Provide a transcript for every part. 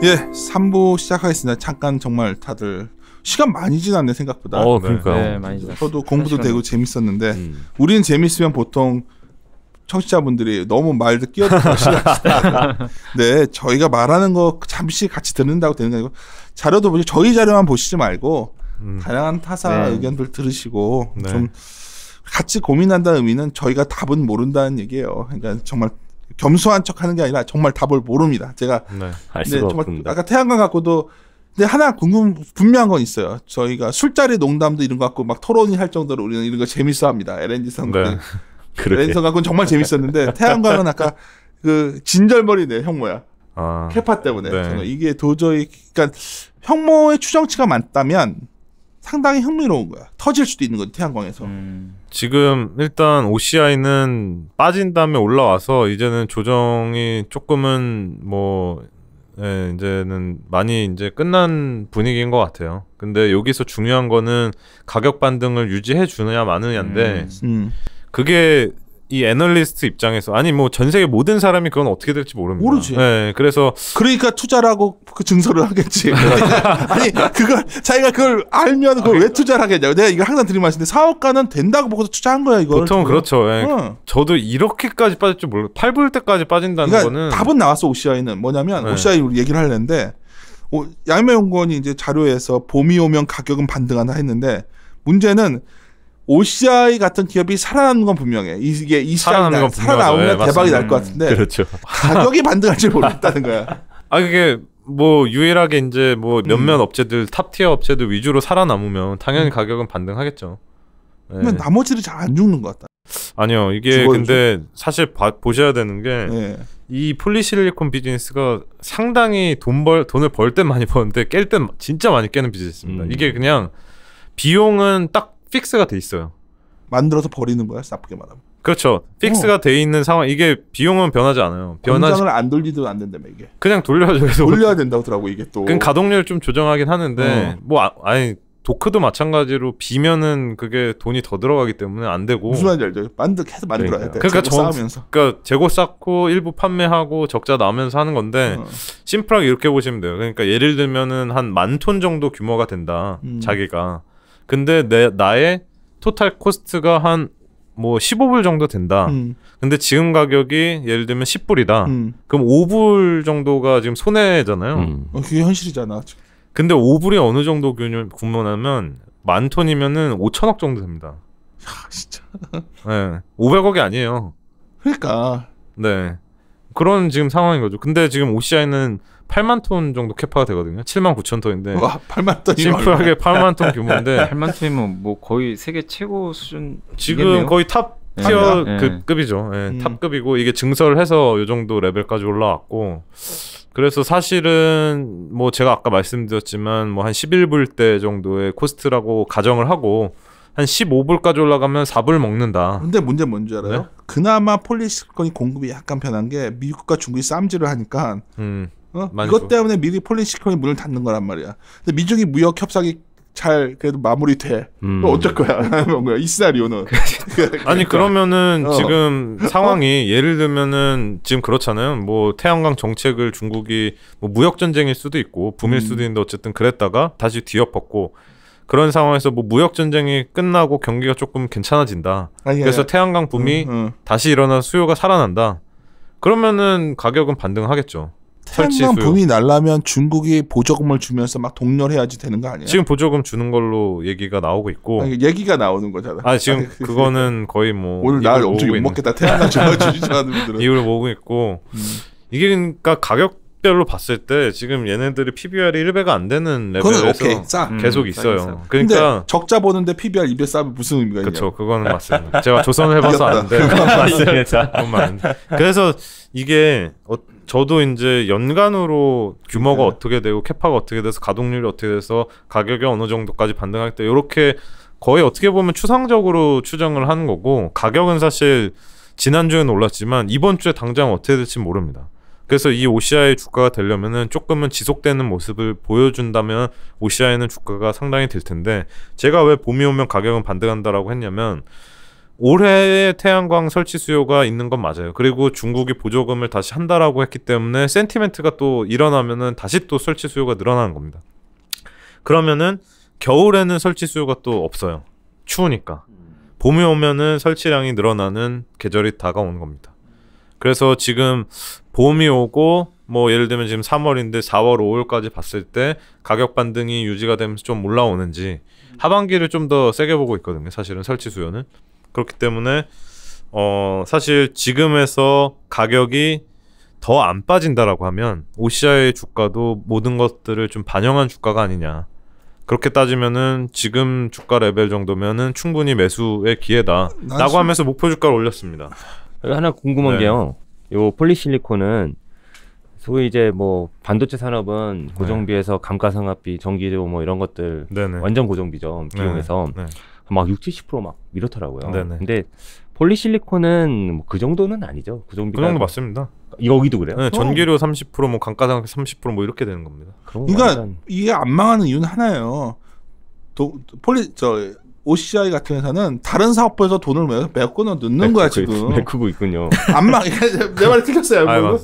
예, 3부 시작하겠습니다. 잠깐 정말 다들 시간 많이 지났네 생각보다. 그러니까요. 네, 많이 지났어요. 저도 공부도 되고 재밌었는데 우리는 재밌으면 보통 청취자분들이 너무 말도 끼어들고 싫어하시다. 네, 저희가 말하는 거 잠시 같이 듣는다고 되는 게 아니고 자료도 보시 저희 자료만 보시지 말고 다양한 타사 의견들 들으시고 좀 같이 고민한다는 의미는 저희가 답은 모른다는 얘기예요. 그러니까 정말 겸손한 척하는 게 아니라 정말 답을 모릅니다. 제가 알 수가 정말 없습니다. 아까 태양광 갖고도 근데 하나 분명한 건 있어요. 저희가 술자리 농담도 이런 거 갖고 막 토론이 할 정도로 우리는 이런 거 재밌어합니다. LNG 선거, LNG 선거 갖고는 정말 재밌었는데 태양광은 아까 그 진절머리네 형모야. 캐파 때문에 저는 이게 도저히 그러니까 형모의 추정치가 맞다면 상당히 흥미로운 거야. 터질 수도 있는 거지 태양광에서. 지금 일단 OCI는 빠진 다음에 올라와서 이제는 조정이 조금은 뭐 이제는 많이 이제 끝난 분위기인 것 같아요. 근데 여기서 중요한 거는 가격 반등을 유지해 주느냐 마느냐인데 그게 이 애널리스트 입장에서 아니 뭐 전 세계 모든 사람이 그건 어떻게 될지 모릅니다. 모르지. 네, 그래서 그러니까 투자라고 그 증설을 하겠지. 아니 그걸 자기가 그걸 알면 그걸 왜 투자를 하겠냐고. 내가 이거 항상 드리는 말씀인데 사업가는 된다고 보고서 투자한 거야 이거. 보통 그렇죠. 저도 이렇게까지 빠질 줄 몰라. 8불 때까지 빠진다는 그러니까 거는 답은 나왔어. OCI는 뭐냐면 OCI 우리 얘기를 하려는데 양매연구원이 이제 자료에서 봄이 오면 가격은 반등한다 했는데 문제는 OCI 같은 기업이 살아나는 건 분명해. 이게 이 시장이 살아나오면 대박이 날 것 같은데 그렇죠. 가격이 반등할 줄 모르겠다는 거야. 그게 뭐 유일하게 이제 뭐 몇몇 업체들 탑티어 업체들 위주로 살아남으면 당연히 가격은 반등하겠죠. 근데 나머지는 잘 안 죽는 것 같다. 아니요, 이게 근데 사실 보셔야 되는 게 이 폴리실리콘 비즈니스가 상당히 돈을 벌 때 많이 버는데 깰 때 진짜 많이 깨는 비즈니스입니다. 이게 그냥 비용은 딱 픽스가 돼 있어요. 만들어서 버리는 거야, 나쁘게 말하면. 그렇죠. 픽스가 돼 있는 상황. 이게 비용은 변하지 않아요. 공장을 안 돌리도 안 된다며 이게. 그냥 돌려야죠. 돌려야 된다고 하더라고 이게 또. 그럼 가동률 좀 조정하긴 하는데 아니 도크도 마찬가지로 비면은 그게 돈이 더 들어가기 때문에 안 되고. 무슨 말인지 알죠? 계속 만들어야 돼. 그러니까 그러니까 재고 쌓고 일부 판매하고 적자 나면서 하는 건데 심플하게 이렇게 보시면 돼요. 그러니까 예를 들면은 한 10,000톤 정도 규모가 된다. 자기가. 근데 나의 토탈 코스트가 한 뭐 15불 정도 된다. 근데 지금 가격이 예를 들면 10불이다. 그럼 5불 정도가 지금 손해잖아요. 그게 현실이잖아. 근데 5불이 어느 정도 규모냐면 10,000톤이면은 5천억 정도 됩니다. 야, 진짜. 네, 500억이 아니에요. 그러니까. 네. 그런 지금 상황인 거죠. 근데 지금 OCI는 8만 톤 정도 캐파가 되거든요. 79,000톤인데. 와, 8만 톤이 심플하게 8만 톤 규모인데 8만 톤이면 뭐 거의 세계 최고 수준. 지금 거의 탑 티어 급이죠. 탑급이고 이게 증설해서 이 정도 레벨까지 올라왔고 그래서 사실은 뭐 제가 아까 말씀드렸지만 뭐 한 11불 대 정도의 코스트라고 가정을 하고 한 15불까지 올라가면 4불 먹는다. 근데 문제 뭔지 알아요? 네? 그나마 폴리시리콘이 공급이 약간 변한 게 미국과 중국이 쌈질을 하니까 이것 때문에 미리 폴리시리콘이 문을 닫는 거란 말이야. 근데 미중이 무역 협상이 잘 그래도 마무리돼. 또 어쩔 거야? 이 시나리오는. 아니 그러면은 지금 상황이 예를 들면은 지금 그렇잖아요. 뭐 태양광 정책을 중국이 뭐 무역 전쟁일 수도 있고 붐일 수도 있는데 어쨌든 그랬다가 다시 뒤엎었고 그런 상황에서 뭐 무역 전쟁이 끝나고 경기가 조금 괜찮아진다. 그래서 태양광 붐이 다시 일어나 수요가 살아난다. 그러면은 가격은 반등하겠죠. 태양광 붐이 날라면 중국이 보조금을 주면서 막 동렬해야지 되는 거 아니야? 지금 보조금 주는 걸로 얘기가 나오고 있고. 얘기가 나오는 거잖아. 지금 그거는 거의 뭐 오늘 날 엄청 욕먹겠다. 태양광 주지 않은 분들은. 이유를 모으고 있고. 이게 그러니까 가격별로 봤을 때 지금 얘네들이 PBR이 1배가 안 되는 레벨에서 계속 있어요. 그러니까 적자 보는데 PBR 2배 싸면 무슨 의미가 있냐? 그렇죠. 그거는 맞습니다. 제가 조선을 해봐서 아는데. 맞습니다. 그래서 이게 저도 이제 연간으로 규모가 어떻게 되고 캐파가 어떻게 돼서 가동률이 어떻게 돼서 가격이 어느 정도까지 반등할 때 이렇게 거의 어떻게 보면 추상적으로 추정을 하는 거고 가격은 사실 지난주에는 올랐지만 이번 주에 당장 어떻게 될지 모릅니다. 그래서 이 OCI 주가가 되려면은 조금은 지속되는 모습을 보여준다면 OCI는 주가가 상당히 될 텐데 제가 왜 봄이 오면 가격은 반등한다라고 했냐면 올해의 태양광 설치 수요가 있는 건 맞아요. 그리고 중국이 보조금을 다시 한다라고 했기 때문에 센티멘트가 또 일어나면은 다시 또 설치 수요가 늘어나는 겁니다. 그러면은 겨울에는 설치 수요가 또 없어요. 추우니까. 봄이 오면은 설치량이 늘어나는 계절이 다가오는 겁니다. 그래서 지금 봄이 오고 뭐 예를 들면 지금 3월인데 4월, 5월까지 봤을 때 가격 반등이 유지가 되면서 좀 올라오는지 하반기를 좀 더 세게 보고 있거든요. 사실은 설치 수요는. 그렇기 때문에 사실 지금에서 가격이 더 안 빠진다라고 하면 OCI의 주가도 모든 것들을 좀 반영한 주가가 아니냐. 그렇게 따지면은 지금 주가 레벨 정도면은 충분히 매수의 기회다라고 하면서 목표 주가를 올렸습니다. 하나 궁금한 게요. 요 폴리실리콘은 소위 이제 뭐 반도체 산업은 고정비에서 감가상각비, 전기료 뭐 이런 것들 완전 고정비죠. 비용에서 막 60-70% 막 이렇더라고요. 근데 폴리실리콘은 뭐 그 정도는 아니죠. 고정비가. 그 정도 맞습니다. 여기도 그래요? 네, 전기료 30%, 뭐 감가상각 30%뭐 이렇게 되는 겁니다. 그러니까 이게 안 망하는 이유는 하나예요. OCI 같은 회사는 다른 사업부에서 돈을 메꾸는 넣는 거야 지금. 메꾸고 있군요. 안 망. 내 말이 틀렸어요.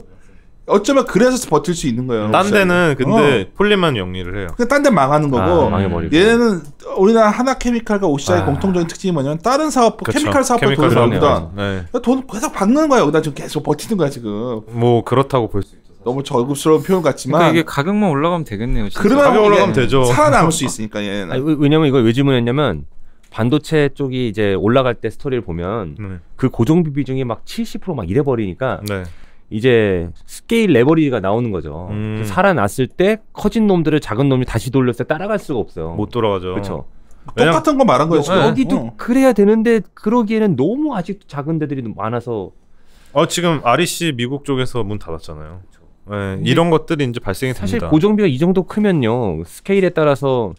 어쩌면 그래서 버틸 수 있는 거예요. 딴 데는 근데 폴리만 영리를 해요. 딴 데 망하는 거고. 얘네는 우리나라 하나케미칼과 OCI 공통적인 특징이 뭐냐면 다른 사업, 케미칼 사업에 돈을 넣거든. 돈 계속 박는 거야. 여기다 지금 계속 버티는 거야 지금. 뭐 그렇다고 볼 수 있죠. 너무 절급스러운 표현 같지만. 그러니까 이게 가격만 올라가면 되겠네요. 진짜. 그러면 가격 올라가면 되죠. 살아남을 수 있으니까 얘는. 아니, 왜냐면 이걸 왜 질문했냐면 반도체 쪽이 이제 올라갈 때 스토리를 보면 그 고정비 비중이 막 70% 이래 버리니까. 이제 스케일 레버리지가 나오는 거죠. 살아났을 때 커진 놈들을 작은 놈이 다시 돌렸을 때 따라갈 수가 없어요. 못 돌아가죠. 그렇죠. 똑같은 거 말한 거예요. 여기도 그래야 되는데 그러기에는 너무 아직도 작은 데들이 많아서. 지금 REC 미국 쪽에서 문 닫았잖아요. 이런 것들이 이제 발생이 사실 됩니다. 고정비가 이 정도 크면요 스케일에 따라서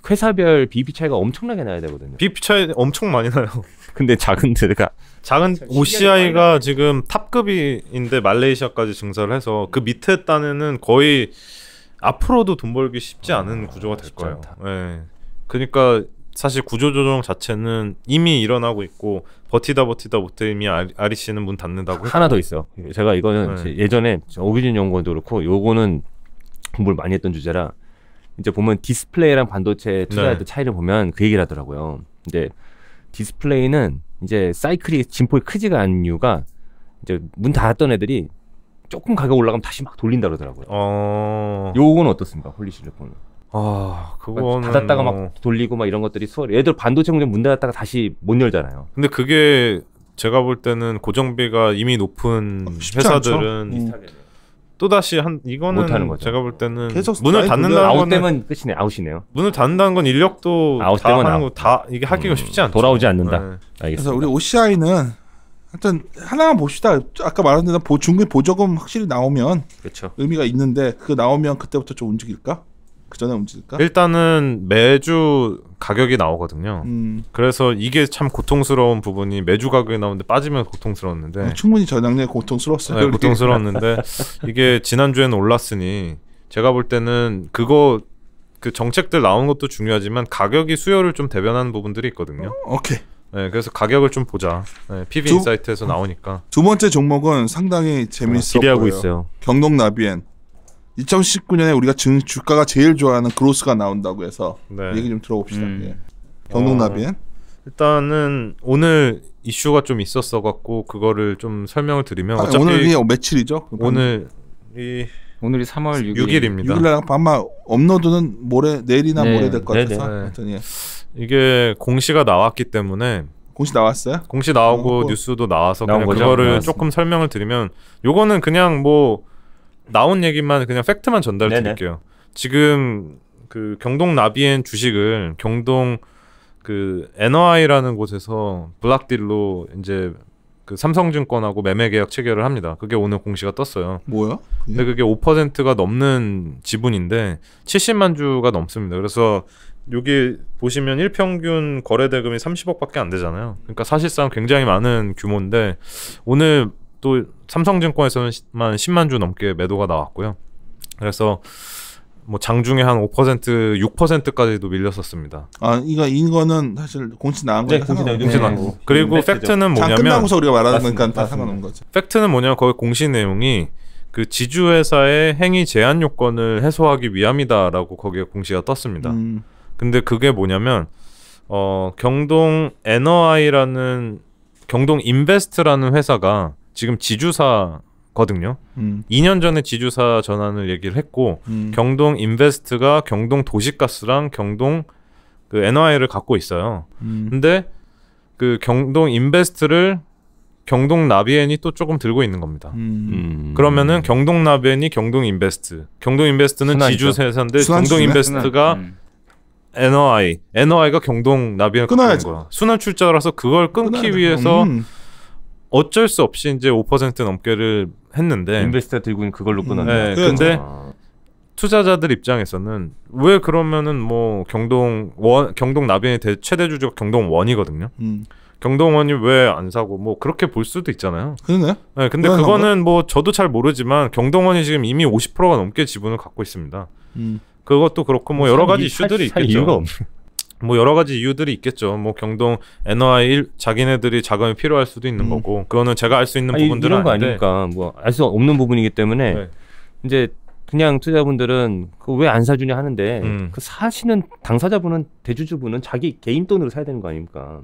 회사별 BEP 차이가 엄청나게 나야 되거든요. BEP 차이 엄청 많이 나요. 근데 작은 OCI가 지금 탑급인데 말레이시아까지 증설을 해서 그 밑에 단에는 거의 앞으로도 돈 벌기 쉽지 않은 구조가 될 거예요. 그러니까 사실 구조조정 자체는 이미 일어나고 있고 버티다 못해 이미 REC는 문 닫는다고 하나 더 있어요. 제가 이거는 예전에 오기준 연구원도 그렇고 요거는 공부를 많이 했던 주제라 이제 보면 디스플레이랑 반도체 투자할 때 차이를 보면 그 얘기를 하더라고요. 근데 디스플레이는 이제 사이클이 진폭이 크지가 않은 이유가 이제 문 닫았던 애들이 조금 가격 올라가면 다시 막 돌린다 그러더라고요. 요거는 어떻습니까? 폴리실리콘은. 그거는 닫았다가 막 돌리고 막 이런 것들이 얘들 반도체 공장 문 닫았다가 다시 못 열잖아요. 근데 그게 제가 볼 때는 고정비가 이미 높은 회사들은 또다시 이거는 못하는 거죠. 제가 볼 때는 계속 문을 닫는다는 아웃되면 끝이네. 아웃이네요. 문을 닫는다는 건 인력도 다 하는 거 다 이게 하기가 쉽지 않죠. 돌아오지 않는다. 그래서 우리 OCI는 하여튼 하나만 봅시다. 아까 말한 대로 중국의 보조금 확실히 나오면 그렇죠. 의미가 있는데 그거 나오면 그때부터 좀 움직일까? 그 전에 움직일까? 일단은 매주 가격이 나오거든요. 그래서 이게 참 고통스러운 부분이 매주 가격이 나오는데 빠지면 고통스러웠는데 충분히 저작년에 고통스러웠어요. 네, 고통스러웠는데 이게 지난주에는 올랐으니 제가 볼 때는 그 정책들 나오는 것도 중요하지만 가격이 수요를 좀 대변하는 부분들이 있거든요. 오케이. 네, 그래서 가격을 좀 보자. PB 인사이트에서 나오니까. 두 번째 종목은 상당히 재밌었고요. 기대하고 있어요. 경동나비엔 2019년에 우리가 주가가 제일 좋아하는 그로스가 나온다고 해서 얘기 좀 들어봅시다. 경동나비엔 일단은 오늘 이슈가 좀 있었어 갖고 그거를 좀 설명을 드리면 어차피 오늘이 며칠이죠? 오늘이 3월 6일입니다. 6일날 아마 업로드는 내일이나 모레 될 것 같아서 이게 공시가 나왔기 때문에 공시 나왔어요? 공시 나오고 뉴스도 나와서 그냥 그거를 조금 설명을 드리면 요거는 그냥 뭐 나온 얘기만 그냥 팩트만 전달드릴게요. 지금 그 경동 나비엔 주식을 경동 그 NOI라는 곳에서 블락딜로 이제 그 삼성증권하고 매매 계약 체결을 합니다. 그게 오늘 공시가 떴어요. 뭐야? 근데 그게 5%가 넘는 지분인데 70만 주가 넘습니다. 그래서 여기 보시면 일평균 거래 대금이 30억밖에 안 되잖아요. 그러니까 사실상 굉장히 많은 규모인데 오늘 또 삼성증권에서는 10만 주 넘게 매도가 나왔고요. 그래서 뭐 장중에 한 5%, 6%까지도 밀렸었습니다. 아, 이거는 사실 공시 나간 거예요. 공시 나고. 그리고 팩트는 장 뭐냐면 끝나고서 우리가 말하는 맞습니다. 거니까 다 상관없는 거죠. 팩트는 뭐냐면 거기 공시 내용이 그 지주회사의 행위 제한 요건을 해소하기 위함이다라고 거기에 공시가 떴습니다. 근데 그게 뭐냐면 경동 NOI라는 경동 인베스트라는 회사가 지금 지주사거든요. 2년 전에 지주사 전환을 얘기를 했고 경동 인베스트가 경동 도시가스랑 경동 그 NOI를 갖고 있어요. 근데 그 경동 인베스트를 경동 나비엔이 또 조금 들고 있는 겁니다. 그러면은 경동 나비엔이 경동 인베스트, 경동 인베스트는 지주회사인데 경동 인베스트가 NOI가 경동 나비엔을 갖고 있는 거야. 순환 출자라서 그걸 끊기 위해서 어쩔 수 없이 이제 5% 넘게를 했는데 인베스터 들고 있는 그걸로 끊었네. 네, 근데 투자자들 입장에서는 왜 그러면은 뭐 경동 나비엔의 최대 주주가 경동원이거든요. 경동원이 왜 안 사고 뭐 그렇게 볼 수도 있잖아요. 그러네. 네, 근데 그거는 뭐 저도 잘 모르지만 경동원이 지금 이미 50%가 넘게 지분을 갖고 있습니다. 그것도 그렇고 뭐 여러 가지 이슈들이 있겠죠. 이유가 없네. 뭐 여러 가지 이유들이 있겠죠. 뭐 경동 NOI 자기네들이 자금이 필요할 수도 있는 거고 그거는 제가 알 수 있는 부분들은 이런 거 아닌데. 아니니까 뭐 알 수 없는 부분이기 때문에 네. 이제 그냥 투자자분들은 그 왜 안 사주냐 하는데 그 사시는 당사자분은 대주주분은 자기 개인 돈으로 사야 되는 거 아닙니까?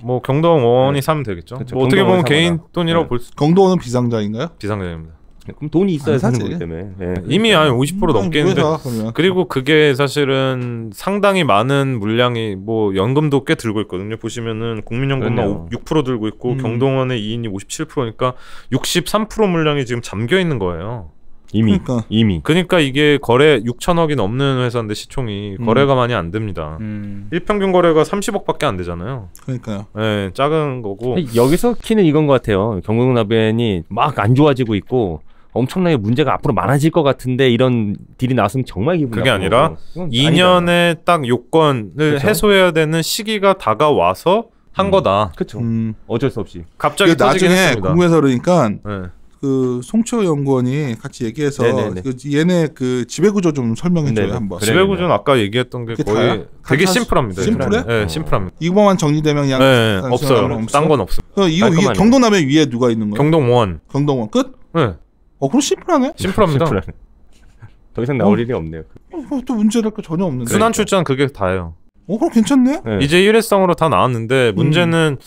뭐 경동원이 사면 되겠죠. 그렇죠. 뭐 어떻게 보면 경동원이 개인 사거나. 돈이라고 볼 수. 경동원은 비상자인가요? 비상자입니다. 그럼 돈이 있어야 안 사는 사지. 거기 때문에 이미 한 50% 넘게 했는데 그러면. 그리고 그게 사실은 상당히 많은 물량이 뭐 연금도 꽤 들고 있거든요. 보시면은 국민연금만 6% 들고 있고 경동원의 이인이 57%니까 63% 물량이 지금 잠겨 있는 거예요. 이미 그러니까 이게 거래 6천억이 넘는 회사인데 시총이 거래가 많이 안 됩니다. 일평균 거래가 30억밖에 안 되잖아요. 그러니까요. 네, 작은 거고. 여기서 키는 이건 것 같아요. 경동나비엔이 막 안 좋아지고 있고 엄청나게 문제가 앞으로 많아질 것 같은데 이런 딜이 나왔으면 정말 기분이 그게 나쁘고. 아니라 2년의 딱 요건을 그쵸? 해소해야 되는 시기가 다가와서 한 거다. 그렇죠. 어쩔 수 없이. 갑자기 터지긴 나중에 했습니다. 궁금해서 그러니까 네. 그 송채호 연구원이 같이 얘기해서 네네네. 그 얘네 그 지배구조 좀 설명해줘요 네네. 한번. 그래. 지배구조는 아까 얘기했던 게 그게 거의 다야? 되게 다 심플합니다. 심플해? 네, 심플합니다. 이거만 정리되면 그냥 네, 단순한 없어요. 건 딴 건 없어요. 이거 위에 깔끔하네. 경동남에 위에 누가 있는 거야? 경동원. 경동원 끝? 네, 그럼 심플하네. 심플합니다. 더 이상 나올 일이 없네요. 또 문제될 거 전혀 없는데. 순환 출자는 그게 다예요. 그럼 괜찮네. 네. 이제 일회성으로 다 나왔는데 문제는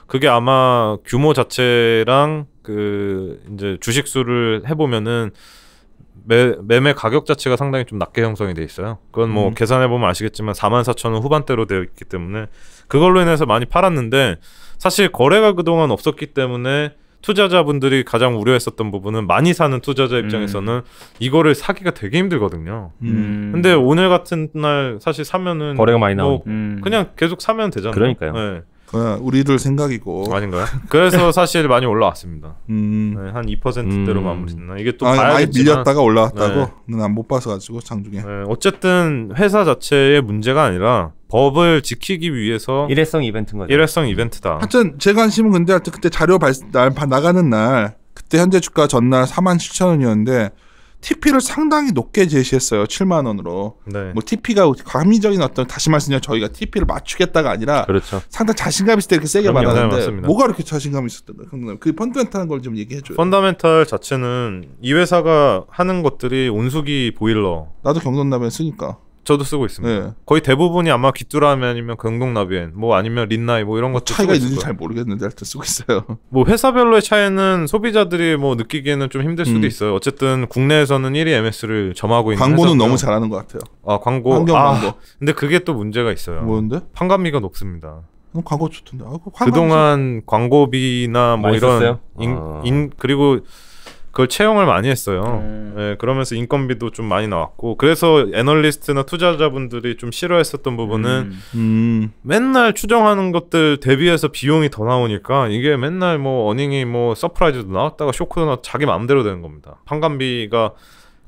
그게 아마 규모 자체랑 그 이제 주식 수를 해보면은 매매 가격 자체가 상당히 좀 낮게 형성이 돼 있어요. 그건 뭐 계산해 보면 아시겠지만 44,000원 후반대로 되어 있기 때문에 그걸로 인해서 많이 팔았는데 사실 거래가 그동안 없었기 때문에 투자자분들이 가장 우려했었던 부분은 많이 사는 투자자 입장에서는 이거를 사기가 되게 힘들거든요. 근데 오늘 같은 날 사실 사면은 거래가 많이 뭐 나오고. 그냥 계속 사면 되잖아요. 그러니까요. 네. 우리들 생각이고. 아닌가요? 그래서 사실 많이 올라왔습니다. 음. 네, 한 2%대로 마무리됐나. 이게 또 많이 봐야겠지만 밀렸다가 올라왔다고. 난 못 봐서 가지고 장중에. 네, 어쨌든 회사 자체의 문제가 아니라 법을 지키기 위해서 일회성 이벤트인 거죠. 일회성 이벤트다. 하여튼 제 관심은 근데 하여튼 그때 자료 나가는 날 그때 현재 주가 전날 47,000원이었는데 TP를 상당히 높게 제시했어요. 7만 원으로. 네. 뭐 TP가 감히적인 어떤 다시 말씀드리면 저희가 TP를 맞추겠다가 아니라 그렇죠. 상당히 자신감 있을 때 이렇게 세게 그럼요. 네, 말하는데 맞습니다. 뭐가 이렇게 자신감 있었던 거예요? 그 펀드멘탈한 걸 좀 얘기해 줘요. 펀더멘탈 자체는 이 회사가 하는 것들이 온수기 보일러. 나도 경동나비엔 쓰니까. 저도 쓰고 있습니다. 네. 거의 대부분이 아마 귀뚜라미 아니면 경동나비엔 뭐 아니면 린나이 뭐 이런 것도 차이가 쓰고 있는지 있을 잘 거예요. 모르겠는데 하여튼 쓰고 있어요. 뭐 회사별로의 차이는 소비자들이 뭐 느끼기에는 좀 힘들 수도 있어요. 어쨌든 국내에서는 1위 MS를 점하고 있는 광고는 회사고요. 너무 잘하는 것 같아요. 아 광고. 환경 광고. 근데 그게 또 문제가 있어요. 뭐였는데? 판관비가 높습니다. 광고 좋던데. 그동안 광고비나 뭐 많이 이런 썼어요? 그리고 그걸 채용을 많이 했어요. 네, 그러면서 인건비도 좀 많이 나왔고 그래서 애널리스트나 투자자분들이 좀 싫어했었던 부분은 맨날 추정하는 것들 대비해서 비용이 더 나오니까 이게 맨날 뭐 어닝이 뭐 서프라이즈도 나왔다가 쇼크도 나왔다가 자기 마음대로 되는 겁니다. 판관비가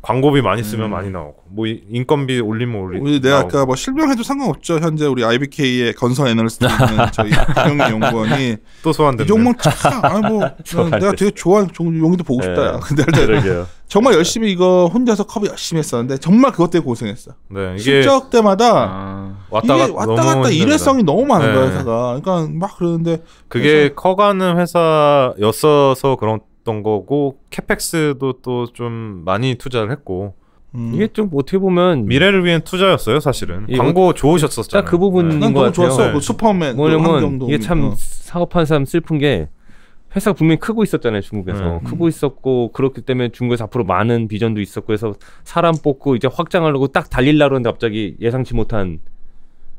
광고비 많이 쓰면 많이 나오고 뭐 인건비 올리면 우리 내가 아까 뭐 실명해도 상관없죠. 현재 우리 IBK의 건설 애널리스트 있는 저희 김영희 연구원이 또 소환됐네. 이 종목 내가 되게 좋아하는 용기도 보고 싶다. 야. 근데 정말 열심히 이거 혼자서 커버 열심히 했었는데 정말 그것 때문에 고생했어. 네, 이게 실적 때마다 왔다 갔다 일회성이 너무 많은 거야 회사가. 그러니까 막 그러는데 그게 커가는 회사였어서 그랬던 거고 캐펙스도 또 좀 많이 투자를 했고 이게 좀 어떻게 보면 미래를 위한 투자였어요 사실은. 광고 좋으셨었잖아요. 그 부분인 난 것 너무 같아요. 좋았어. 그 슈퍼맨 뭐냐면 이게 참 사업하는 사람 슬픈 게 회사가 분명히 크고 있었잖아요 중국에서. 크고 있었고 그렇기 때문에 중국에서 앞으로 많은 비전도 있었고 해서 사람 뽑고 이제 확장하려고 딱 달리려고 했는데 갑자기 예상치 못한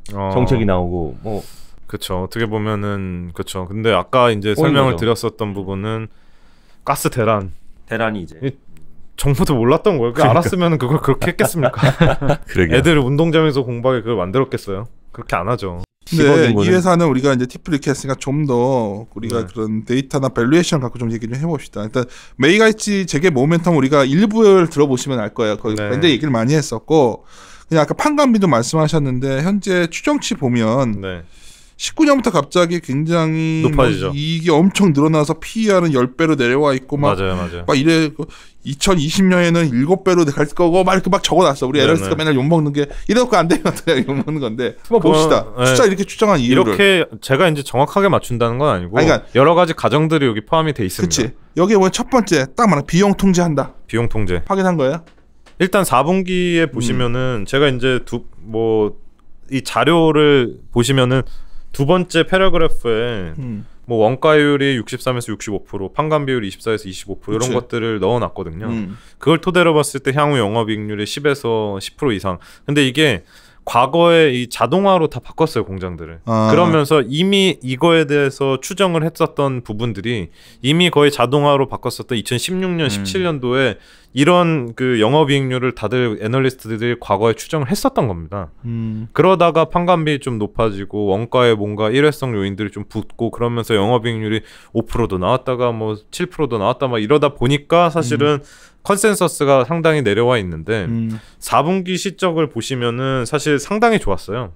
정책이 나오고 뭐 그렇죠. 어떻게 보면은 그렇죠. 근데 아까 이제 설명을 거죠. 드렸었던 부분은 가스 대란이 이제 정부도 몰랐던 거예요. 그러니까. 알았으면 그걸 그렇게 했겠습니까? 애들 운동장에서 공부하게 그걸 만들었겠어요. 그렇게 안 하죠. 근데 이 회사는 우리가 이제 팁을 이렇게 했으니까 좀 더 우리가 그런 데이터나 밸류에이션 갖고 좀 얘기 좀 해봅시다. 일단 메이가이치 재계 모멘텀 우리가 일부를 들어보시면 알 거예요. 거기 굉장히 얘기를 많이 했었고 그냥 아까 판관비도 말씀하셨는데 현재 추정치 보면 19년부터 갑자기 굉장히 높아지죠. 이익이 엄청 늘어나서 PER은 10배로 내려와 있고 막 이래 2020년에는 7배로 갈 거고 막 이렇게 막 적어놨어. 우리 에럴스가 맨날 욕먹는 게 이래놓고 안 되면 어떻게 욕먹는 건데 한번 봅시다. 숫자 이렇게 추정한 이유를. 이렇게 제가 이제 정확하게 맞춘다는 건 아니고 그러니까 여러 가지 가정들이 여기 포함이 돼 있습니다. 그렇지. 여기에 보면 첫 번째 딱 말하면 비용 통제한다. 비용 통제. 확인한 거예요? 일단 4분기에 보시면은 제가 이제 이 자료를 보시면은 두 번째 패러그래프에 뭐 원가율이 63에서 65%, 판관 비율이 24에서 25% 이런 것들을 넣어놨거든요. 그걸 토대로 봤을 때 향후 영업이익률이 10에서 10% 이상. 근데 이게 과거에 이 자동화로 다 바꿨어요 공장들을. 그러면서 이미 이거에 대해서 추정을 했었던 부분들이 이미 거의 자동화로 바꿨었던 2016년, 17년도에 이런 그 영업이익률을 다들 애널리스트들이 과거에 추정을 했었던 겁니다. 그러다가 판관비 좀 높아지고 원가에 뭔가 일회성 요인들이 좀 붙고 그러면서 영업이익률이 5%도 나왔다가 뭐 7%도 나왔다 막 이러다 보니까 사실은 컨센서스가 상당히 내려와 있는데 4분기 실적을 보시면은 사실 상당히 좋았어요.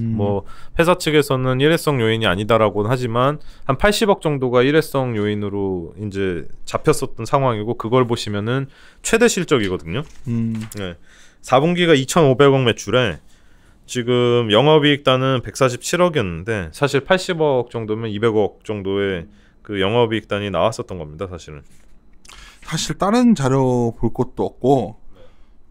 뭐 회사 측에서는 일회성 요인이 아니다라고는 하지만 한 80억 정도가 일회성 요인으로 이제 잡혔었던 상황이고 그걸 보시면은 최대 실적이거든요. 4분기가 2,500억 매출에 지금 영업이익단은 147억이었는데 사실 80억 정도면 200억 정도의 그 영업이익단이 나왔었던 겁니다. 사실 다른 자료 볼 것도 없고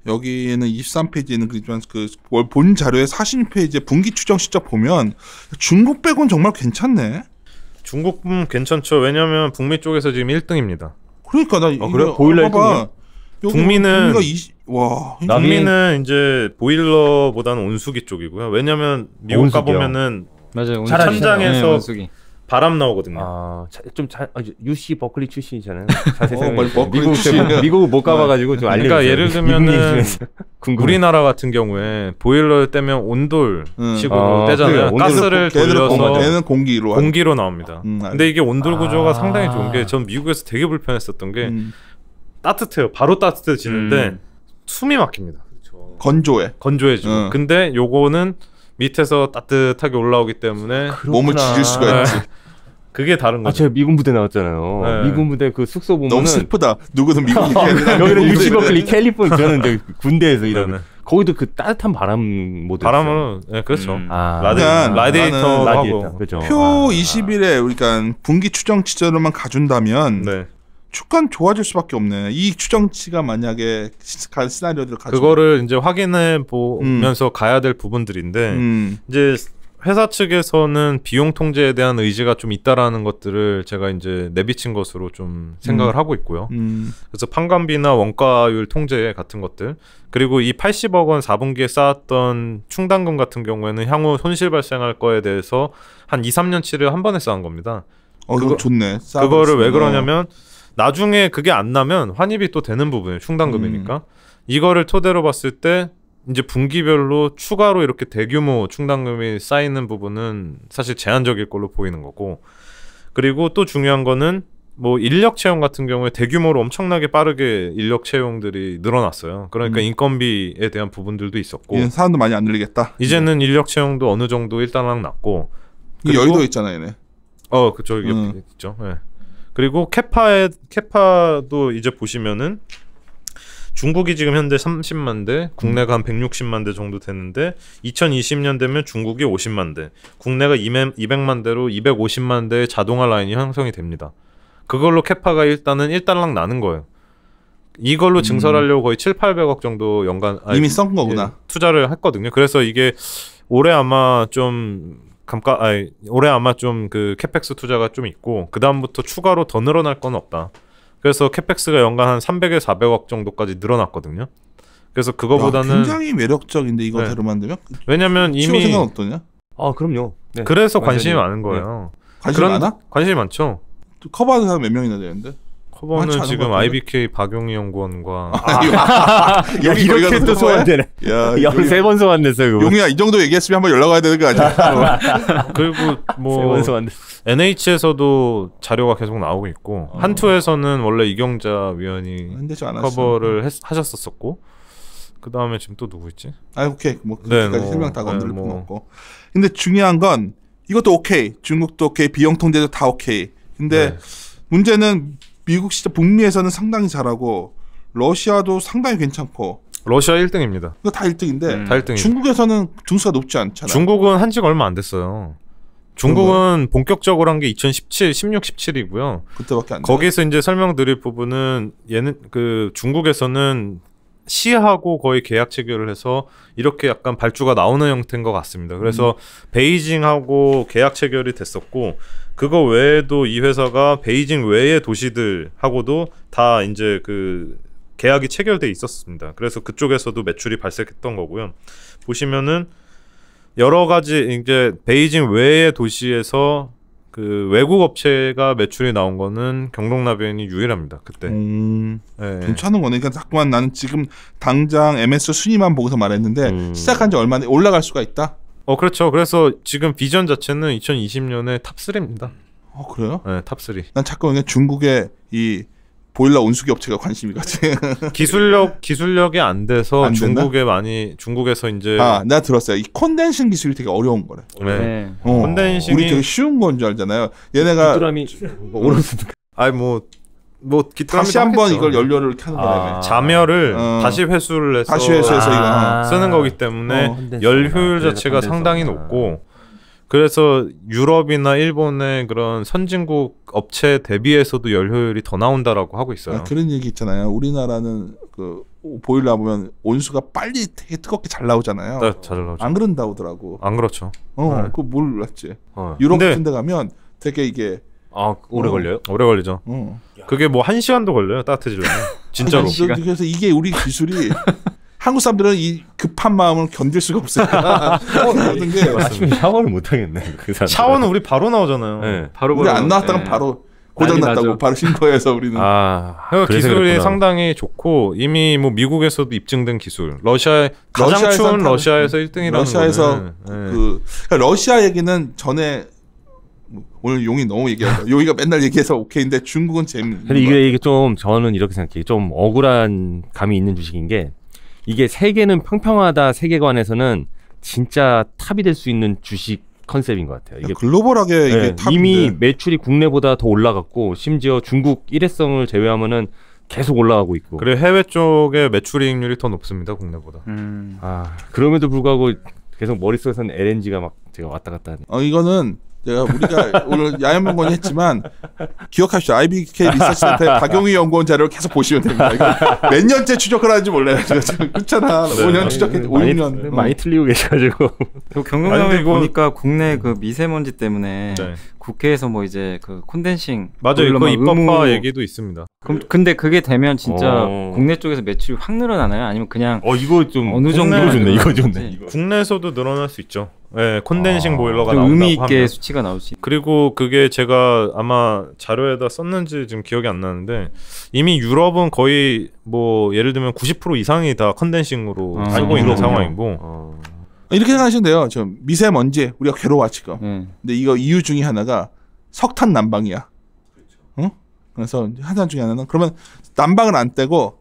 여기에는 23페이지에는 그렇지만 그 본 자료의 46페이지에 분기 추정 실적 보면 중국 빼고는 정말 괜찮네. 중국은 괜찮죠. 왜냐하면 북미 쪽에서 지금 1등입니다. 그러니까 나 그래? 보일러 1등이야? 북미는 북미는 이제 보일러보다는 온수기 쪽이고요. 왜냐하면 미국 가보면은 맞아요. 천장에서 바람 나오거든요. UC 버클리 출신이잖아요. 자세히 미국 못 가봐가지고 좀 알려주세요. 그러니까 예를 들면은 우리나라 같은 경우에 보일러를 떼면 온돌식으로 떼잖아요. 가스를 돌려서 걔는 공기로 나옵니다. 근데 이게 온돌 구조가 상당히 좋은 게 전 미국에서 되게 불편했었던 게 따뜻해요. 바로 따뜻해지는데 숨이 막힙니다. 건조해지고. 근데 요거는 밑에서 따뜻하게 올라오기 때문에 몸을 지질 수가 있지. 그게 다른 거죠. 제가 미군 부대 나왔잖아요. 미군 부대 그 숙소 보면 너무 슬프다. 누구든 미군 여기는 UC 버클리 캘리포니아 저는 이제 군대에서 일하는 거기도 그 따뜻한 바람 모드. 바람으로 그렇죠. 라디에이터 하고. 그렇죠. 표 20일에 우리가 분기 추정 치저로만 가준다면 주가는 좋아질 수밖에 없네. 이 추정치가 만약에 갈 시나리오들을 가지고 그거를 이제 확인해 보면서 가야 될 부분들인데 이제 회사 측에서는 비용 통제에 대한 의지가 좀 있다라는 것들을 제가 이제 내비친 것으로 좀 생각을 하고 있고요. 그래서 판관비나 원가율 통제 같은 것들 그리고 이 80억 원 4분기에 쌓았던 충당금 같은 경우에는 향후 손실 발생할 거에 대해서 한 2, 3년치를 한 번에 쌓은 겁니다. 그거 좋네. 그거를 왜 그러냐면 나중에 그게 안 나면 환입이 또 되는 부분이에요. 충당금이니까. 이거를 토대로 봤을 때 이제 분기별로 추가로 이렇게 대규모 충당금이 쌓이는 부분은 사실 제한적일 걸로 보이는 거고 그리고 또 중요한 거는 뭐 인력 채용 같은 경우에 대규모로 엄청나게 빠르게 인력 채용들이 늘어났어요. 그러니까 인건비에 대한 부분들도 있었고 이제는 사람도 많이 안 늘리겠다. 이제는 인력 채용도 어느 정도 일단락 났고 이 여의도 있잖아요, 얘네. 그쪽 옆에 있죠. 네. 그리고 캐파도 이제 보시면은 중국이 지금 현재 30만 대, 국내가 한 160만 대 정도 되는데 2020년 되면 중국이 50만 대, 국내가 200만 대로 250만 대의 자동화 라인이 형성이 됩니다. 그걸로 캐파가 일단은 일단락 나는 거예요. 이걸로 증설하려고 거의 7,800억 정도 연간 이미 썬 거구나. 투자를 했거든요. 그래서 이게 올해 아마 좀 올해 아마 좀 그 캐펙스 투자가 좀 있고 그 다음부터 추가로 더 늘어날 건 없다. 그래서 캐펙스가 연간 한 300에 400억 정도까지 늘어났거든요. 그래서 그거보다는 굉장히 매력적인데 이거대로 만들면. 왜냐면 이미 생각 어떠냐? 그럼요. 네. 그래서 관심이 많은 거예요. 관심 많아? 관심이 많죠. 커버하는 사람 몇 명이나 되는데? 커버는 지금 IBK 박용희 연구원과 야 이렇게 또 소환되네. 야 3번 소환됐어요. 용이야 이 정도 얘기했으면 한번 연락 와야 되는 거 아니야? 그리고 뭐 NH에서도 자료가 계속 나오고 있고 한투에서는 원래 이경자 위원이 커버를 하셨었고 그 다음에 지금 또 누구 있지? 오케이 뭐 그까지 설명 다 건드릴 필요 없고. 근데 중요한 건 이것도 오케이, 중국도 오케이, 비용 통제도 다 오케이. 근데 문제는 미국 시장 북미에서는 상당히 잘하고 러시아도 상당히 괜찮고 러시아 1등입니다. 이거 다 1등인데 다 1등이죠. 중국에서는 등수가 높지 않잖아요. 중국은 한 지가 얼마 안 됐어요. 중국은 본격적으로 한 게 2017, 16, 17이고요. 그때밖에 안 돼. 거기서 이제 설명드릴 부분은 얘는 그 중국에서는 시하고 거의 계약 체결을 해서 이렇게 약간 발주가 나오는 형태인 것 같습니다. 그래서 베이징하고 계약 체결이 됐었고 그거 외에도 이 회사가 베이징 외의 도시들하고도 다 이제 그 계약이 체결돼 있었습니다. 그래서 그쪽에서도 매출이 발생했던 거고요. 보시면은 여러 가지 이제 베이징 외의 도시에서 그 외국 업체가 매출이 나온 거는 경동나비엔이 유일합니다. 그때. 네. 괜찮은 거네. 그러니까 자꾸만 나는 지금 당장 MS 순위만 보고서 말했는데 시작한 지 얼마나 올라갈 수가 있다. 그렇죠. 그래서 지금 비전 자체는 2020년에 탑3입니다. 그래요? 네, 탑3. 난 자꾸 그냥 중국의 이 보일러 온수기 업체가 관심이 가지. 기술력이 안 돼서 중국에서 이제 내가 들었어요. 이 콘덴싱 기술이 되게 어려운 거래. 네. 콘덴싱이 우리 되게 쉬운 건 줄 알잖아요. 얘네가 귀뚜라미 다시 한번 이걸 연료를 켜는 거라며. 자멸을 다시 회수를 해서 이거 쓰는 거기 때문에 열 효율 자체가 상당히 높고 그래서 유럽이나 일본의 그런 선진국 업체 대비해서도 열 효율이 더 나온다라고 하고 있어요. 그런 얘기 있잖아요. 우리나라는 그 보일러 보면 온수가 빨리 되게 뜨겁게 잘 나오잖아요. 잘 나오죠. 안 그런다고 하더라고. 안 그렇죠. 그거 몰랐지. 유럽 같은 데 가면 되게 이게 오래 걸려요? 오래 걸리죠. 그게 뭐 1시간도 걸려요. 따뜻해지려면. 진짜로. 그래서 이게 우리 기술이 한국 사람들은 이 급한 마음을 견딜 수가 없으니까 모든 게 샤워를 못 하겠네. 샤워는 우리 바로 나오잖아요. 네. 우리 안 나왔다가 바로 고장 났다고 바로 신고해서 우리는. 기술이 그랬구나. 상당히 좋고 이미 뭐 미국에서도 입증된 기술. 가장 추운 러시아에서 1등이라는 러시아에서 그러니까 러시아 얘기는 전에 오늘 용이 너무 얘기하고 용이가 맨날 얘기해서 오케이인데 중국은 재밌는. 근데 이게 좀 저는 이렇게 생각해요. 좀 억울한 감이 있는 주식인 게 이게 세계는 평평하다 세계관에서는 진짜 탑이 될 수 있는 주식 컨셉인 것 같아요. 이게 글로벌하게 이게 탑인데. 이미 매출이 국내보다 더 올라갔고 심지어 중국 일회성을 제외하면은 계속 올라가고 있고. 그래 해외 쪽의 매출이익률이 더 높습니다 국내보다. 그럼에도 불구하고 계속 머릿속에서는 LNG가 막 제가 왔다 갔다 하네. 이거는 우리가 오늘 야연명건이 했지만 기억하시죠? IBK 리서치센터의 박용희 연구원 자료를 계속 보시면 됩니다. 이거 몇 년째 추적을 하는지 몰라요. 지금 그렇잖아. 5년 추적했지. 5년 많이 틀리고 계셔가지고. 경동나비 보니까 국내 그 미세먼지 때문에 국회에서 뭐 이제 그 콘덴싱 맞아요. 이거 입법화 얘기도 있습니다. 그럼 근데 그게 되면 진짜 국내 쪽에서 매출이 확 늘어나나요? 아니면 그냥 이거 좀 어느 정도 좋네. 이거 좋네. 국내에서도 늘어날 수 있죠. 네, 콘덴싱 보일러가 나온다고 의미 있게 하면. 수치가 나올 수 있. 그리고 그게 제가 아마 자료에다 썼는지 지금 기억이 안 나는데 이미 유럽은 거의 뭐 예를 들면 90% 이상이 다 컨덴싱으로 쓰고 있는 상황이고 이렇게 생각하시면 돼요. 좀 미세먼지 우리가 괴로워 지금. 근데 이거 이유 중에 하나가 석탄 난방이야. 그래서 하나 중에 하나는 그러면 난방을 안 떼고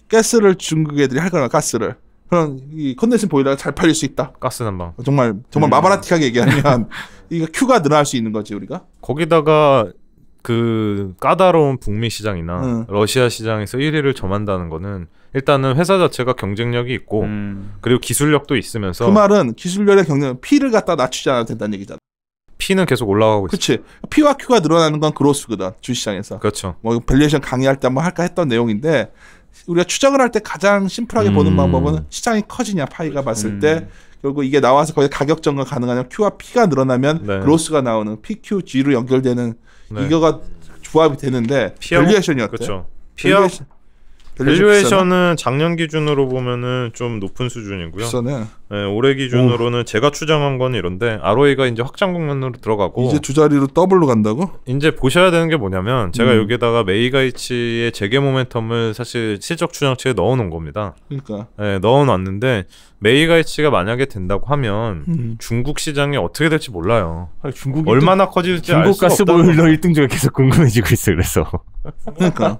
가스를 중국 애들이 할 거나 가스를 그럼 이 컨덴싱 보일러가 잘 팔릴 수 있다. 가스 난방. 정말 마바라틱하게 얘기하면 이거 큐가 늘어날 수 있는 거지 우리가. 거기다가 그 까다로운 북미 시장이나 러시아 시장에서 1위를 점한다는 거는 일단은 회사 자체가 경쟁력이 있고 그리고 기술력도 있으면서 그 말은 기술력의 경쟁 P를 갖다 낮추지 않아도 된다는 얘기잖아. P는 계속 올라가고 있어. 그렇지. P와 Q가 늘어나는 건 그로스거든 주시장에서. 그렇죠. 뭐 밸류에이션 강의할 때 한번 할까 했던 내용인데 우리가 추정을 할 때 가장 심플하게 보는 방법은 시장이 커지냐 파이가 봤을 때 결국 이게 나와서 거의 가격 전가 가능하냐 Q와 P가 늘어나면 네. 그로스가 나오는 PQG로 연결되는 네. 이거가 조합이 되는데 밸류에이션이 어때? 그렇죠. 밸류에이션은 작년 기준으로 보면은 좀 높은 수준이고요. 비싸네. 네, 올해 기준으로는 제가 추정한 건 이런데 ROE가 이제 확장 국면으로 들어가고 이제 두 자리로 더블로 간다고? 이제 보셔야 되는 게 뭐냐면 제가 여기다가 메이가이치의 재개 모멘텀을 사실 실적 추정치에 넣어놓은 겁니다. 그러니까. 네, 넣어놨는데 메이가이치가 만약에 된다고 하면 중국 시장이 어떻게 될지 몰라요. 중국이 얼마나 커질지 알 중국 수가 가스 없다는 보일러 1등 중에 계속 궁금해지고 있어. 그래서 그러니까.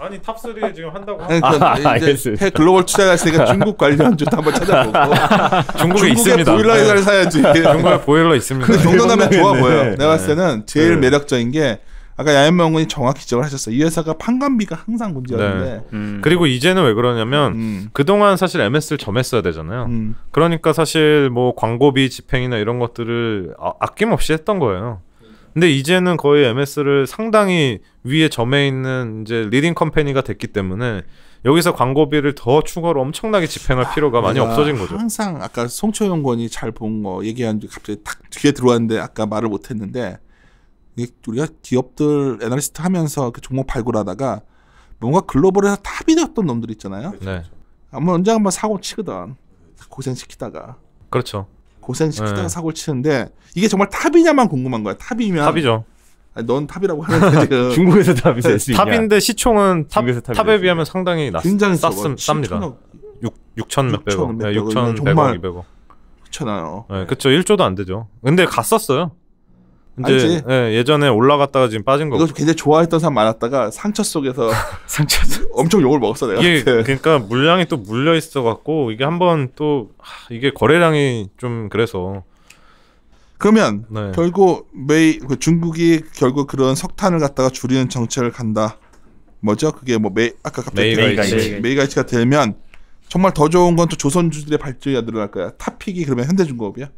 아니 탑3에 지금 한다고 그러니까 이제 해 글로벌 투자가 있으니까 중국 관련 주도 한번 찾아보고. 중국에 있습니다. 보일러 회사를 사야지. 중국에 보일러 있습니다. 근데 정도나면 좋아 보여. 네. 내가 봤을 때는 제일 매력적인 게 아까 야연명군이 정확히 지적을 하셨어요. 이 회사가 판관비가 항상 문제였는데. 그리고 이제는 왜 그러냐면 그동안 사실 MS를 점했어야 되잖아요. 그러니까 사실 뭐 광고비 집행이나 이런 것들을 아낌없이 했던 거예요. 근데 이제는 거의 MS를 상당히 위에 점에 있는 이제 리딩 컴퍼니가 됐기 때문에 여기서 광고비를 더 추가로 엄청나게 집행할 필요가 많이 없어진 거죠. 항상 아까 송초용권이 잘 본 거 얘기한 게 갑자기 딱 뒤에 들어왔는데 아까 말을 못했는데 우리가 기업들 애널리스트 하면서 그 종목 발굴하다가 뭔가 글로벌에서 탑이 되었던 놈들 있잖아요. 네. 아마 언제 한번 사고 치거든. 고생시키다가. 그렇죠. 고생시키다가 사고를 치는데 이게 정말 탑이냐만 궁금한 거야. 탑이면 탑이죠. 아니, 넌 탑이라고 하는데 지금 중국에서 탑이 될 수 있냐? 탑인데 시총은 탑에 비하면 상당히 굉장히 쌉니다. 6천 몇백억, 6,100억, 정말 200억. 그렇잖아요. 네, 그렇죠. 1조도 안 되죠. 근데 갔었어요. 이제 알지? 네, 예전에 올라갔다가 지금 빠진 거고. 이거 굉장히 좋아했던 사람 많았다가 상처 속에서 엄청 욕을 먹었어 내가. 이게 그러니까 물량이 또 물려 있어 갖고 이게 한번 또 이게 거래량이 좀 그래서. 그러면 네. 결국 중국이 결국 그런 석탄을 갖다가 줄이는 정책을 간다. 뭐죠? 그게 뭐 아까 갑자기 메이가이치가 되면 정말 더 좋은 건 또 조선주들의 발전이 늘어날 거야. 탑픽이 그러면 현대중공업이야?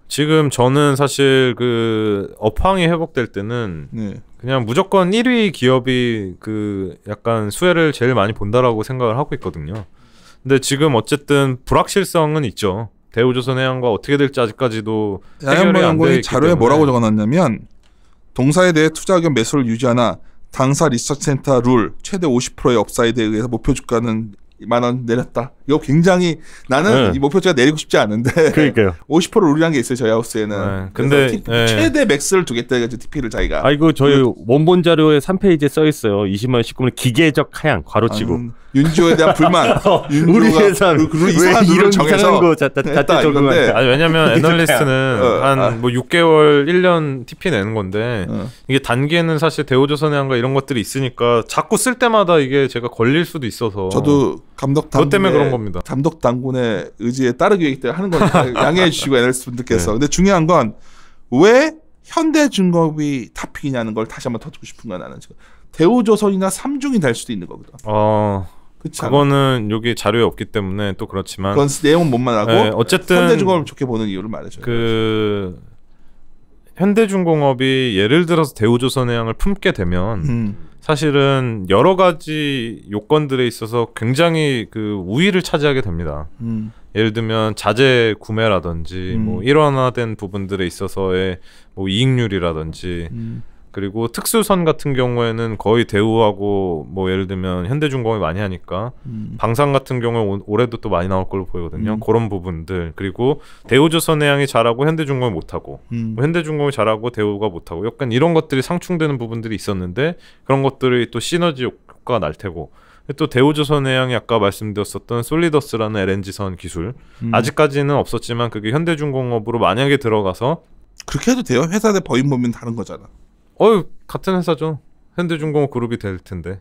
지금 저는 사실 그 업황이 회복될 때는 그냥 무조건 1위 기업이 그 약간 수혜를 제일 많이 본다라고 생각을 하고 있거든요. 근데 지금 어쨌든 불확실성은 있죠. 대우조선해양과 어떻게 될지 아직까지도 해결이 안 돼 있기 자료에 때문에. 뭐라고 적어놨냐면 동사에 대해 투자 의견 매수를 유지하나 당사 리서치센터 룰 최대 50%의 업사이드에 의해서 목표 주가는 2만 원 내렸다. 이거 굉장히 나는 이 목표치가 내리고 싶지 않은데. 그러니까요. 50%를 우리란 게 있어요 저희 하우스에는. 근데 최대 맥스를 두겠다 이거죠 TP를 자기가. 아 이거 저희 원본 자료에 3페이지에 써 있어요. 20만 원 시급은 기계적 하향 괄호치고. 윤지호에 대한 불만. 우리 회사 왜 이런 이상한 거 자체 적용한데. 아니 왜냐면 애널리스트는 한 뭐 6개월 1년 TP 내는 건데 이게 단기에는 사실 대우조선해양과 이런 것들이 있으니까 자꾸 쓸 때마다 이게 제가 걸릴 수도 있어서. 저도 감독 당군의 때문에 그런 겁니다. 감독 당군의 의지에 따르기 때문에 하는 거니까 양해해 주시고 애널리스트 분들께서. 근데 중요한 건 왜 현대중공업이 탑픽이냐는 걸 다시 한번 더 듣고 싶은 거야 나는 지금. 대우조선이나 삼중이 될 수도 있는 거거든. 그거는 여기 자료에 없기 때문에 또 그렇지만 그건 내용은 못 말하고 어쨌든 현대중공업을 좋게 보는 이유를 말해줘요. 그 현대중공업이 예를 들어서 대우조선해양을 품게 되면 사실은 여러 가지 요건들에 있어서 굉장히 그 우위를 차지하게 됩니다. 예를 들면 자재 구매라든지 뭐 일원화된 부분들에 있어서의 뭐 이익률이라든지 그리고 특수선 같은 경우에는 거의 대우하고 뭐 예를 들면 현대중공업이 많이 하니까 방산 같은 경우에 올해도 또 많이 나올 걸로 보이거든요. 그런 부분들 그리고 대우조선해양이 잘하고 현대중공업이 못하고 뭐 현대중공업이 잘하고 대우가 못하고 약간 이런 것들이 상충되는 부분들이 있었는데 그런 것들이 또 시너지 효과가 날 테고 또 대우조선해양이 아까 말씀드렸었던 솔리더스라는 LNG선 기술 아직까지는 없었지만 그게 현대중공업으로 만약에 들어가서 그렇게 해도 돼요? 회사 내 법인 보면 다른 거잖아. 같은 회사죠. 현대중공업 그룹이 될 텐데.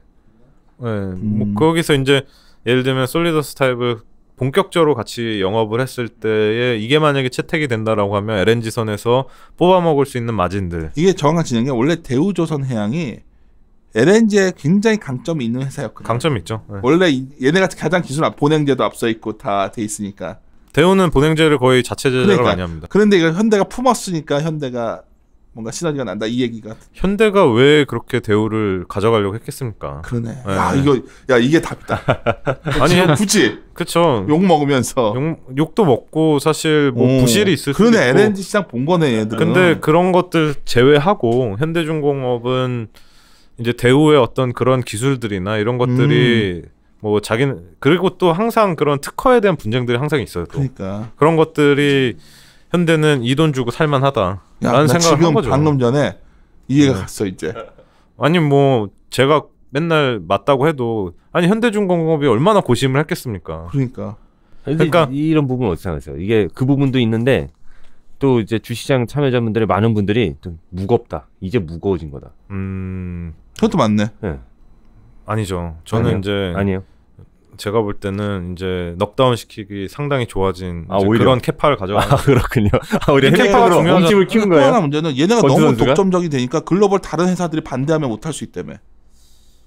뭐 거기서 이제 예를 들면 솔리더스 타입을 본격적으로 같이 영업을 했을 때에 이게 만약에 채택이 된다라고 하면 LNG선에서 뽑아먹을 수 있는 마진들. 이게 정확한 진행이 원래 대우조선해양이 LNG에 굉장히 강점이 있는 회사였거든요. 강점이 있죠. 원래 얘네가 가장 기술 보냉제도 앞서 있고 다 돼 있으니까. 대우는 보냉제를 거의 자체 제작을 많이 합니다. 그런데 이걸 현대가 품었으니까 현대가 뭔가 시너지가 난다 이 얘기가. 현대가 왜 그렇게 대우를 가져가려고 했겠습니까? 그러네. 야 이게 답이다. 아니 굳이. 그쵸. 욕 먹으면서. 욕도 먹고 사실 뭐 부실이 있을 수도 있고. 그러네. LNG 시장 본 거네 얘들은. 근데 그런 것들 제외하고 현대중공업은 이제 대우의 어떤 그런 기술들이나 이런 것들이 뭐 그리고 또 항상 그런 특허에 대한 분쟁들이 항상 있어요. 또. 그러니까. 그런 것들이 현대는 이 돈 주고 살만하다. 라는 생각을 한 거죠. 방금 전에 이해가 갔어 이제. 아니 뭐 제가 맨날 맞다고 해도 아니 현대중공업이 얼마나 고심을 했겠습니까? 그러니까 이런 부분 어떻게 생각하세요? 이게 그 부분도 있는데 또 이제 주시장 참여자분들의 많은 분들이 좀 무겁다. 이제 무거워진 거다. 그것도 맞네. 네. 아니죠. 저는 아니요? 이제 아니요. 제가 볼 때는 이제 넉다운 시키기 상당히 좋아진 오히려 그런 캐파를 가져가는. 그렇군요. 오히려 캐파가 중요하죠. 몸집을 키운 또 거예요. 하나 문제는 얘네가 권투 너무 선수가? 독점적이 되니까 글로벌 다른 회사들이 반대하면 못할 수 있다며.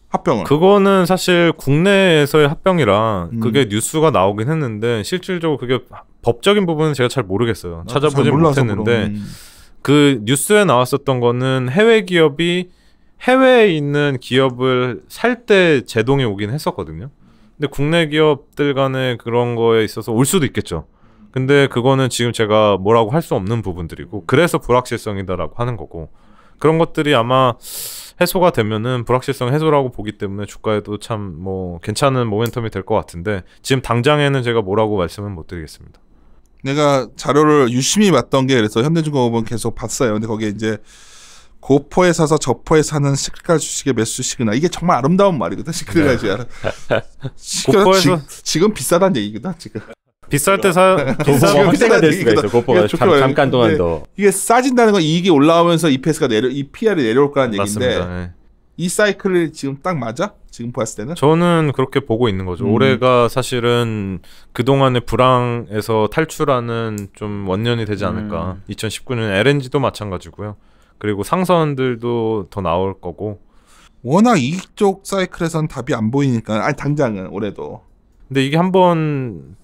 합병을. 그거는 사실 국내에서의 합병이라 그게 뉴스가 나오긴 했는데 실질적으로 그게 법적인 부분은 제가 잘 모르겠어요. 찾아보지 못했는데 그 뉴스에 나왔었던 거는 해외 기업이 해외에 있는 기업을 살 때 제동이 오긴 했었거든요. 근데 국내 기업들 간에 그런 거에 있어서 올 수도 있겠죠. 근데 그거는 지금 제가 뭐라고 할 수 없는 부분들이고 그래서 불확실성이다라고 하는 거고 그런 것들이 아마 해소가 되면은 불확실성 해소라고 보기 때문에 주가에도 참 뭐 괜찮은 모멘텀이 될 것 같은데 지금 당장에는 제가 뭐라고 말씀은 못 드리겠습니다. 내가 자료를 유심히 봤던 게 그래서 현대중공업은 계속 봤어요. 근데 거기에 이제 고포에 사서 저포에 사는 시크릿 주식의 매수 시그널 이게 정말 아름다운 말이거든. 시크릿 주식. 고포에서 지금 비싸다는 얘기거든 지금. 비쌀 때 사 고포가 확대가 될 수가 있어. 고포가 잠깐 동안 더 이게 싸진다는 건 이익이 올라오면서 EPS가 EPR이 내려올 거라는 얘기인데 맞습니다. 네. 이 사이클이 지금 딱 맞아? 지금 봤을 때는? 저는 그렇게 보고 있는 거죠. 올해가 사실은 그동안의 불황에서 탈출하는 좀 원년이 되지 않을까. 2019년 LNG도 마찬가지고요. 그리고 상선들도 더 나올 거고. 워낙 이익 쪽 사이클에선 답이 안 보이니까 아니 당장은 올해도. 근데 이게 한번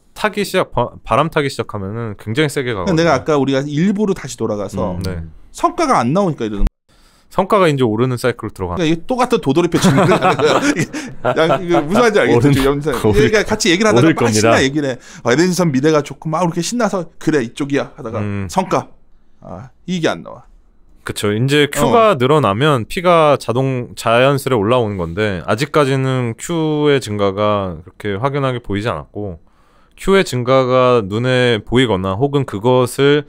바람 타기 시작하면은 굉장히 세게 가거든요. 내가 아까 우리가 일부러 다시 돌아가서 네. 성과가 안 나오니까 이러는 거야. 성과가 이제 오르는 사이클로 들어가. 그러니까 이게 똑같은 도돌이표 질문을 하는 거야. 이거 무슨 말인지 알겠죠? 그러니까 같이 얘기를 하다가 막 신나 얘기를 해. LNG선 미래가 좋고 막 이렇게 신나서 그래 이쪽이야 하다가 성과 이익이 안 나와. 그쵸. 이제 Q가 늘어나면 P가 자연스레 올라오는 건데 아직까지는 Q의 증가가 그렇게 확연하게 보이지 않았고 Q의 증가가 눈에 보이거나 혹은 그것을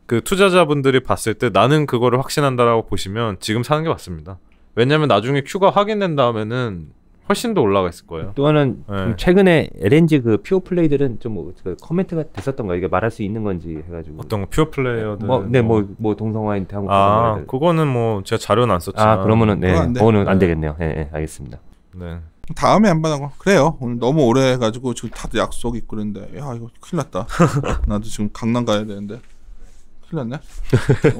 그 투자자분들이 봤을 때 나는 그거를 확신한다라고 보시면 지금 사는 게 맞습니다. 왜냐면 나중에 Q가 확인된 다음에는 훨씬 더 올라가 있을 거예요. 또 하나는 최근에 LNG 그 퓨어 플레이들은 좀 그 커멘트가 됐었던가 이게 말할 수 있는 건지 해가지고 어떤 거 퓨어 플레이어들 뭐 동성화인테 한국 그거는 뭐 제가 자료는 안 썼지만 그러면은 그거는 안 되겠네요. 네, 알겠습니다. 네. 다음에 한번 하고 그래요. 오늘 너무 오래 해가지고 지금 다들 약속 있고 그런데 야 이거 큰일 났다. 나도 지금 강남 가야 되는데 큰일 났네.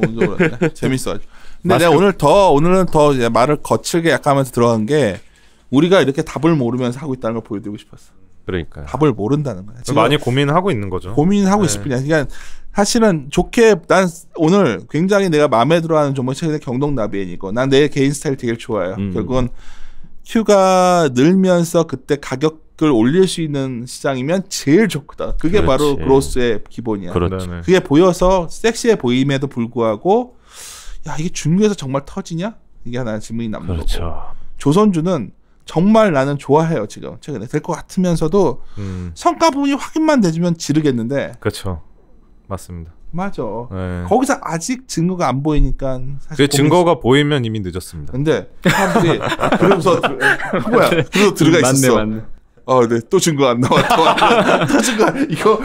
오늘 그랬네. 재밌어. 근데 내가 오늘은 더 말을 거칠게 약간 하면서 들어간 게 우리가 이렇게 답을 모르면서 하고 있다는 걸 보여드리고 싶었어. 그러니까요. 답을 모른다는 거야. 지금 많이 고민하고 있는 거죠. 고민하고 있을 뿐이야. 그러니까 사실은 좋게 난 오늘 굉장히 내가 마음에 들어하는 종목이 최근에 경동나비엔이고 난 내 개인 스타일 되게 좋아요. 결국은 Q가 늘면서 그때 가격을 올릴 수 있는 시장이면 제일 좋거든. 그게 그렇지. 바로 그로스의 기본이야. 그렇죠. 그게 보여서 섹시해 보임에도 불구하고 야 이게 중국에서 정말 터지냐? 이게 하나 질문이 남는 그렇죠. 거고. 조선주는 정말 나는 좋아해요. 지금 최근에 될 것 같으면서도 성과 부분이 확인만 되면 지르겠는데. 그렇죠. 맞습니다. 맞아. 네. 거기서 아직 증거가 안 보이니까 사실 그 증거가 보이면 이미 늦었습니다. 근데 사람들이 그러면서 뭐야? 그래서 들어가 있었어. 맞네. 네. 또 증거 안 나왔다. 또 증거 이거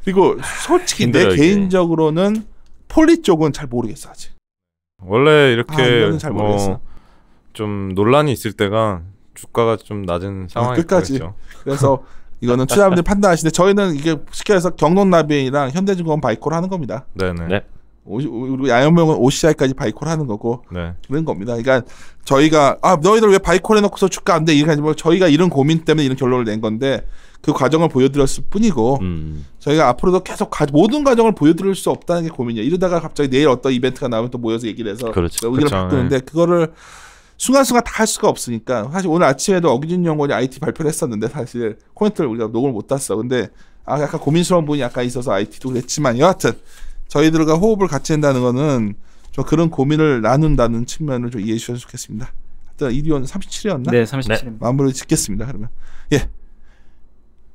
그리고 솔직히 내 개인적으로는 폴리 쪽은 잘 모르겠어 아직. 원래 이렇게 잘 모르겠어. 좀 논란이 있을 때가 주가가 좀 낮은 상황이 끝까지. 되겠죠. 그래서 이거는 투자자분들 판단하시는데 저희는 이게 쉽게 해서 경동나비랑 현대중공업 바이콜 하는 겁니다. 네네. 네. 우리 양현명은 OCI까지 바이콜 하는 거고 네. 그런 겁니다. 그러니까 저희가 너희들 왜 바이콜 해놓고서 주가 안 돼? 이렇게 하지 말고 저희가 이런 고민 때문에 이런 결론을 낸 건데 그 과정을 보여드렸을 뿐이고 저희가 앞으로도 계속 모든 과정을 보여드릴 수 없다는 게 고민이에요. 이러다가 갑자기 내일 어떤 이벤트가 나오면 또 모여서 얘기를 해서 그렇죠. 의견을 바꾸는데 그거를 순간순간 다 할 수가 없으니까 사실 오늘 아침에도 어기준 연구원이 IT 발표를 했었는데 사실 코멘트를 우리가 녹음을 못 땄어. 근데 약간 고민스러운 부분이 약간 있어서 IT도 그랬지만 여하튼 저희들과 호흡을 같이 한다는 거는 좀 그런 고민을 나눈다는 측면을 좀 이해해 주셨으면 좋겠습니다. 하여튼 1위원 37이었나? 네, 37입니다. 마무리 짓겠습니다. 그러면 예.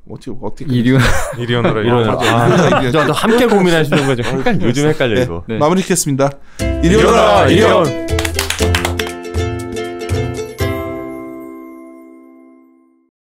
어떻게 1위원으로 저 함께 고민하시는 거죠. 요즘 헷갈려 네. 이거. 마무리 짓겠습니다. 1위원아 1위원.